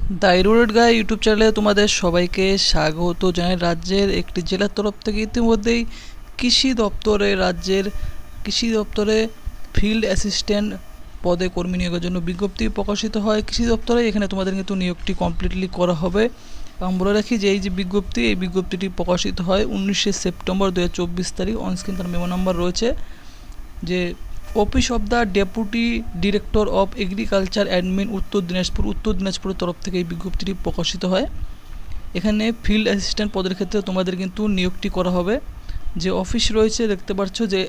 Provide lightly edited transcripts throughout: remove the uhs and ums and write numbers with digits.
The এরোডেড guy YouTube চ্যানেলে তোমাদের সবাইকে স্বাগত জানাই। রাজ্যের একটি জেলার তরফ থেকে ইতিমধ্যেই রাজ্যের কৃষি দপ্তরে ফিল্ড অ্যাসিস্ট্যান্ট পদে কর্মী নিয়োগের জন্য বিজ্ঞপ্তি প্রকাশিত হয় কৃষি দপ্তরে। এখানে তোমাদের কিন্তু নিয়োগটি কমপ্লিটলি করা হবে। এবং বলে রাখি যে এই বিজ্ঞপ্তিটি প্রকাশিত হয় 19শে সেপ্টেম্বর 2024 তারিখ। অনস্ক্রিন তার মেমো নাম্বার রয়েছে যে office of the deputy director of agriculture admin উত্তর দিনাজপুরের তরফ থেকে এই বিজ্ঞপ্তিটি প্রকাশিত হয়। এখানে ফিল্ড অ্যাসিস্ট্যান্ট পদের ক্ষেত্রে তোমাদের কিন্তু নিয়োগটি করা হবে। যে অফিস রয়েছে দেখতে পাচ্ছ যে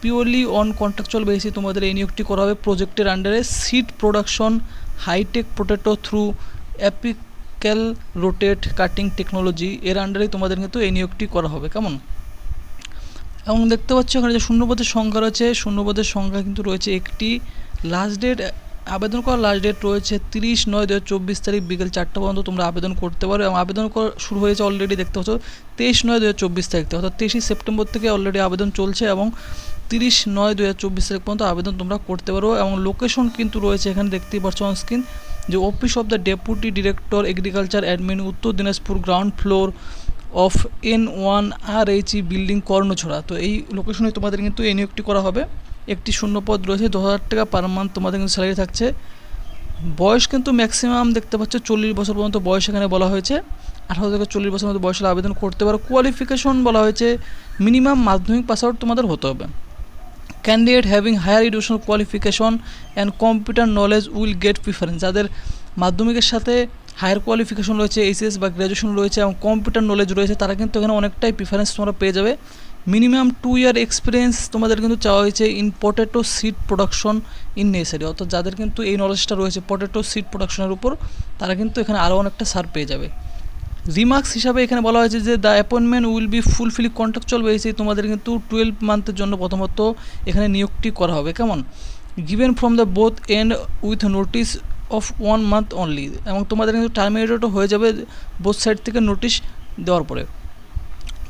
পিওরলি অন কন্ট্রাকচুয়াল বেসিসে তোমাদের এই নিয়োগটি করা হবে প্রজেক্টের আন্ডারে seed production hitech potato through apical rotate cutting technology এর আন্ডারেই তোমাদের কিন্তু এই নিয়োগটি করা হবে। কেমন? এবং দেখতে পাচ্ছ এখানে যে শূন্যপদের সংখ্যা রয়েছে, শূন্যপদের সংখ্যা কিন্তু রয়েছে একটি। লাস্ট ডেট আবেদন করার লাস্ট ডেট রয়েছে 30/9/2024 তারিখ বিকেল 4টা পর্যন্ত তোমরা আবেদন করতে পারো। এবং আবেদন করা শুরু হয়েছে অলরেডি দেখতে পাচ্ছ 23/9/2024 তারিখ থেকে, অর্থাৎ 23শে সেপ্টেম্বর থেকে অলরেডি আবেদন চলছে এবং 30/9/2024 তারিখ পর্যন্ত আবেদন তোমরা করতে পারো। এবং লোকেশন কিন্তু রয়েছে এখানে দেখতেই পাচ্ছ অনস্ক্রিন যে office of the deputy director agriculture admin Uttar Dinajpur ground floor of N1 RHE building Karnachhara. তো এই লোকেশনে তোমাদের কিন্তু এই নিয়োগটি করা হবে। একটি শূন্যপদ রয়েছে, 2000 টাকা পার মান্থ তোমাদের কিন্তু স্যালারি থাকছে। বয়স কিন্তু ম্যাক্সিমাম দেখতে পাচ্ছ 40 বছর পর্যন্ত বয়স এখানে বলা হয়েছে। 18 থেকে 40 বছরের মধ্যে বয়সে আবেদন করতে পারো। কোয়ালিফিকেশন বলা হয়েছে মিনিমাম মাধ্যমিক পাস আউট তোমাদের হতে হবে। Candidate having higher education qualification and computer knowledge will get preference. যাদের মাধ্যমিকের সাথে হায়ার কোয়ালিফিকেশন রয়েছে, এইচএস বা গ্র্যাজুয়েশন রয়েছে এবং কম্পিউটার নলেজ রয়েছে, তারা কিন্তু এখানে অনেকটাই প্রিফারেন্স তোমরা পেয়ে যাবে। মিনিমাম 2 ইয়ার এক্সপিরিয়েন্স তোমাদের কিন্তু চাওয়া হয়েছে in potato seed production in necessary. অর্থাৎ যাদের কিন্তু এই নলেজটা রয়েছে পটেটো সিড প্রোডাকশনের উপর, তারা কিন্তু এখানে আরও অনেকটা ছাড় পেয়ে যাবে। রিমার্কস হিসাবে এখানে বলা হয়েছে যে the appointment will be fulfil contractual বেসিসে। তোমাদের কিন্তু 12 মান্থের জন্য প্রথমত এখানে নিয়োগটি করা হবে। কেমন? Given from the both end with notice of 1 month only. এবং তোমাদের কিন্তু টার্মিনেটেডও হয়ে যাবে বোথ সাইড থেকে নোটিশ দেওয়ার পরে।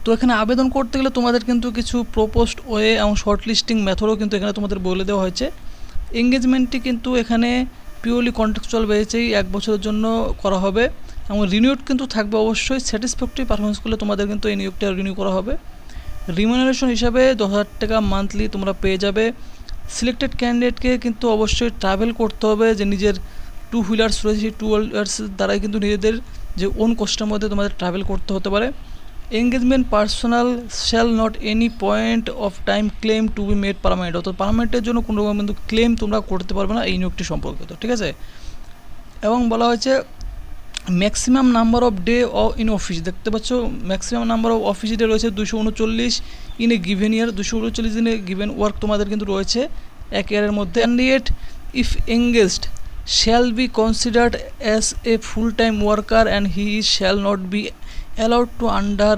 তো এখানে আবেদন করতে গেলে তোমাদের কিন্তু কিছু প্রপোজড ওয়ে এবং শর্ট লিস্টিং মেথডও কিন্তু এখানে তোমাদের বলে দেওয়া হয়েছে। এঙ্গেজমেন্টটি কিন্তু এখানে পিওরলি কন্ট্রাকচুয়াল বেসিসেই 1 বছরের জন্য করা হবে এবং রিনিউড কিন্তু থাকবে অবশ্যই। স্যাটিসফ্যাক্টরি পারফরমেন্স করলে তোমাদের কিন্তু এই নিয়োগটা রিনিউ করা হবে। রিমিউনারেশন হিসাবে 10,000 টাকা মান্থলি তোমরা পেয়ে যাবে। সিলেক্টেড ক্যান্ডিডেটকে কিন্তু অবশ্যই ট্রাভেল করতে হবে, যে নিজের 2 হুইলার্স রয়েছে সেই 2 হুইলার্স দ্বারাই কিন্তু নিজেদের যে ওন কষ্টের মধ্যে তোমাদের ট্রাভেল করতে হতে পারে। Engagement personal shall not any point of time claim to be made permanent. অর্থাৎ পার্মানেন্টের জন্য কোনো রকম কিন্তু ক্লেম তোমরা করতে পারবে না এই নিয়োগটি সম্পর্কিত, ঠিক আছে? এবং বলা হয়েছে maximum number off day in office. দেখতে পাচ্ছ maximum number of office day রয়েছে 239 ইন এ গিভেন ইয়ার। 239 দিনে গিভেন ওয়ার্ক তোমাদের কিন্তু রয়েছে 1 ইয়ারের মধ্যে। Candidate if engaged shall be considered as a full time worker and he shall not be allowed to under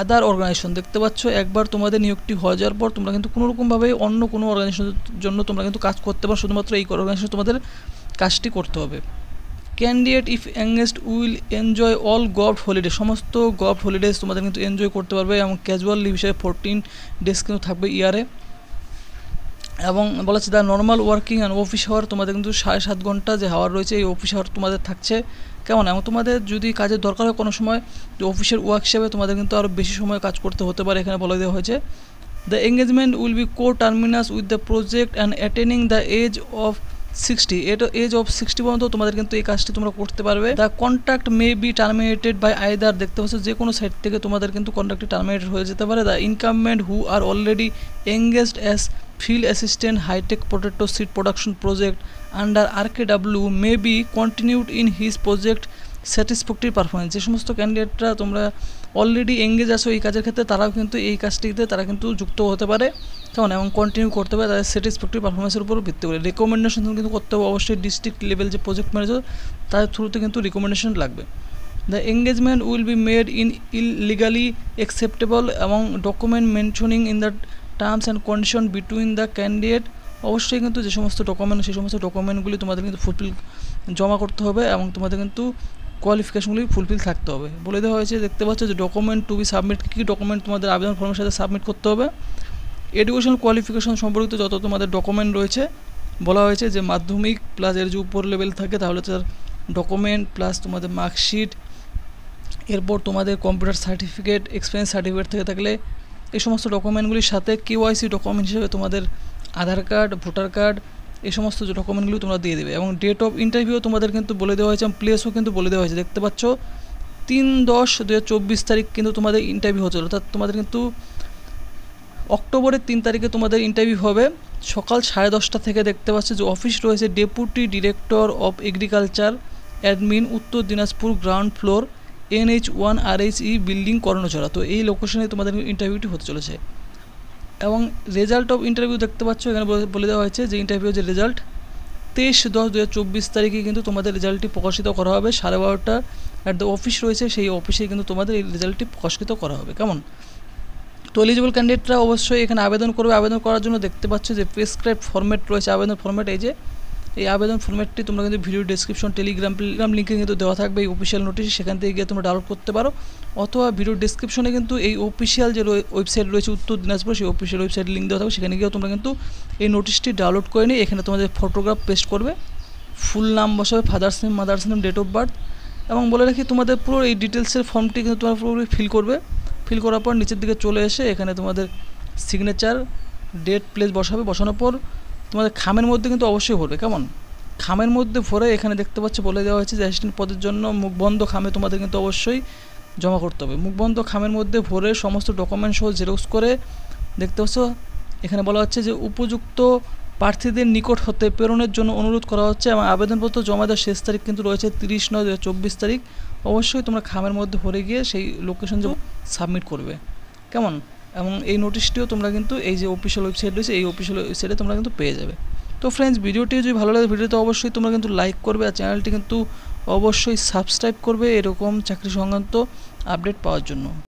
other organization. দেখতে পাচ্ছ একবার তোমাদের নিয়োগটি হয়ে যাওয়ার পর তোমরা কিন্তু কোনোরকমভাবে অন্য কোনো অর্গানাইজেশনের জন্য তোমরা কিন্তু কাজ করতে পারো, শুধুমাত্র এই অর্গানাইজেশনে তোমাদের কাজটি করতে হবে। Candidate if engaged will enjoy all government holiday. সমস্ত গভর্নমেন্ট হলিডেজ তোমাদের কিন্তু এনজয় করতে পারবে এবং ক্যাজুয়াল লিভ হিসেবে 14 ডেজ কিন্তু থাকবে ইয়ারে। এবং বলা হচ্ছে the normal working and office hour তোমাদের কিন্তু 7.5 ঘন্টা যে হাওয়ার রয়েছে এই অফিস আওয়ার তোমাদের থাকছে। কেমন? এবং তোমাদের যদি কাজের দরকার হয় কোনো সময় যে অফিসের ওয়ার্ক হিসেবে তোমাদের কিন্তু আরও বেশি সময় কাজ করতে হতে পারে, এখানে বলে দেওয়া হয়েছে। The engagement will be coterminous with the project and attaining the age of 60। এটা এজ অফ 60 পর্যন্ত তোমাদের কিন্তু এই কাজটি তোমরা করতে পারবে। The contract may be terminated by either. দেখতে পাচ্ছ যে কোনো সাইড থেকে তোমাদের কিন্তু কন্ট্রাক্টটি টার্মিনেটেড হয়ে যেতে পারে। The incumbent who are already engaged as field assistant hitech potato seed production project under RKW may be continued in his project satisfactory performance. যে সমস্ত ক্যান্ডিডেটরা তোমরা অলরেডি এঙ্গেজ আছো এই কাজের ক্ষেত্রে, তারাও কিন্তু এই কাজটিতে তারা কিন্তু যুক্ত হতে পারে। কেমন? এবং কন্টিনিউ করতে পারে তাদের স্যাটিসফ্যাক্টরি পারফরমেন্সের উপর ভিত্তি করে। রেকমেন্ডেশন কিন্তু করতে হবে অবশ্যই ডিস্ট্রিক্ট লেভেল যে প্রজেক্ট ম্যানেজার তাদের থ্রুতে কিন্তু রিকমেন্ডেশন লাগবে। The engagement will be made in illegally acceptable এবং document mentioning in the terms and condition between the candidate. অবশ্যই কিন্তু যে সমস্ত ডকুমেন্ট সেই সমস্ত ডকুমেন্টগুলি তোমাদের কিন্তু ফুলফিল জমা করতে হবে এবং তোমাদের কিন্তু কোয়ালিফিকেশনগুলি ফুলফিল থাকতে হবে। বলে দেওয়া হয়েছে দেখতে পাচ্ছ যে ডকুমেন্ট টু বি সাবমিট, কী ডকুমেন্ট তোমাদের আবেদন ফর্মের সাথে সাবমিট করতে হবে। এডুকেশনাল কোয়ালিফিকেশন সম্পর্কিত যত তোমাদের ডকুমেন্ট রয়েছে বলা হয়েছে যে মাধ্যমিক প্লাস এর যে উপর লেভেল থাকে তাহলে তার ডকুমেন্ট প্লাস তোমাদের মার্কশিট, এরপর তোমাদের কম্পিউটার সার্টিফিকেট, এক্সপিরিয়েন্স সার্টিফিকেট থেকে থাকলে এই সমস্ত ডকুমেন্টগুলির সাথে কেওয়াইসি ডকুমেন্ট হিসেবে তোমাদের আধার কার্ড, ভোটার কার্ড, এই সমস্ত যে ডকুমেন্টগুলো তোমরা দিয়ে দেবে। এবং ডেট অফ ইন্টারভিউ তোমাদের কিন্তু বলে দেওয়া হয়েছে এবং প্লেসও কিন্তু বলে দেওয়া হয়েছে। দেখতে পাচ্ছ 3/10/2024 তারিখ কিন্তু তোমাদের ইন্টারভিউ হচ্ছে, অর্থাৎ তোমাদের কিন্তু অক্টোবরের 3 তারিখে তোমাদের ইন্টারভিউ হবে সকাল 10:30 থেকে। দেখতে পাচ্ছ যে অফিস রয়েছে deputy director of agriculture admin, Uttar Dinajpur, ground floor, NH1 RHE building, Karnachara. তো এই লোকেশনে তোমাদের ইন্টারভিউটি হতে চলেছে। এবং রেজাল্ট অফ ইন্টারভিউ দেখতে পাচ্ছ এখানে বলে দেওয়া হয়েছে যে ইন্টারভিউ যে রেজাল্ট 23/10/2024 তারিখে কিন্তু তোমাদের রেজাল্টটি প্রকাশিত করা হবে 12:30টা অ্যাট দ্য অফিস রয়েছে, সেই অফিসে কিন্তু তোমাদের এই রেজাল্টটি প্রকাশিত করা হবে। কেমন? তো এলিজিবল ক্যান্ডিডেটরা অবশ্যই এখানে আবেদন করবে। আবেদন করার জন্য দেখতে পাচ্ছ যে প্রেসক্রাইব ফরম্যাট রয়েছে, আবেদন ফরম্যাট। এই আবেদন ফরম্যাটটি তোমরা কিন্তু ভিডিও ডেসক্রিপশন, টেলিগ্রাম লিঙ্কে কিন্তু দেওয়া থাকবে এই অফিসিয়াল নোটিশ, সেখান থেকে গিয়ে তোমরা ডাউনলোড করতে পারো। অথবা ভিডিও ডেসক্রিপশনে কিন্তু এই অফিসিয়াল যে ওয়েবসাইট রয়েছে উত্তর দিনাজপুর, সেই অফিসিয়াল ওয়েবসাইট লিঙ্ক দেওয়া থাকবে, সেখানে গিয়ে তোমরা কিন্তু এই নোটিশটি ডাউনলোড করে নিয়ে এখানে তোমাদের ফটোগ্রাফ পেস্ট করবে, ফুল নাম বসাবে, father's name, mother's name, date of birth. এবং বলে রাখি তোমাদের পুরো এই ডিটেলসের ফর্মটি কিন্তু তোমরা পুরোপুরি ফিল করবে। ফিল করার পর নিচের দিকে চলে এসে এখানে তোমাদের সিগনেচার, ডেট, প্লেস বসাবে। বসানোর পর তোমাদের খামের মধ্যে কিন্তু অবশ্যই ভরবে। কেমন? খামের মধ্যে ভরে এখানে দেখতে পাচ্ছ বলে দেওয়া হয়েছে যে অ্যাসিস্ট্যান্ট পদের জন্য মুখবন্ধ খামে তোমাদের কিন্তু অবশ্যই জমা করতে হবে। মুখবন্ধ খামের মধ্যে ভরে সমস্ত ডকুমেন্ট সহ জেরক্স করে দেখতে পাচ্ছ এখানে বলা হচ্ছে যে উপযুক্ত প্রার্থীদের নিকট হতে প্রেরণের জন্য অনুরোধ করা হচ্ছে। এবং আবেদনপত্র জমা দেওয়ার শেষ তারিখ কিন্তু রয়েছে 30/9/2024 তারিখ। অবশ্যই তোমরা খামের মধ্যে ভরে গিয়ে সেই লোকেশন সাবমিট করবে। কেমন? এবং এই নোটিশটিও তোমরা কিন্তু এই যে অফিসিয়াল ওয়েবসাইট রয়েছে এই অফিসিয়াল ওয়েবসাইটে তোমরা কিন্তু পেয়ে যাবে। তো ফ্রেন্ডস, ভিডিওটি যদি ভালো লাগে ভিডিওতে অবশ্যই তোমরা কিন্তু লাইক করবে আর চ্যানেলটি কিন্তু অবশ্যই সাবস্ক্রাইব করবে এরকম চাকরি সংক্রান্ত আপডেট পাওয়ার জন্য।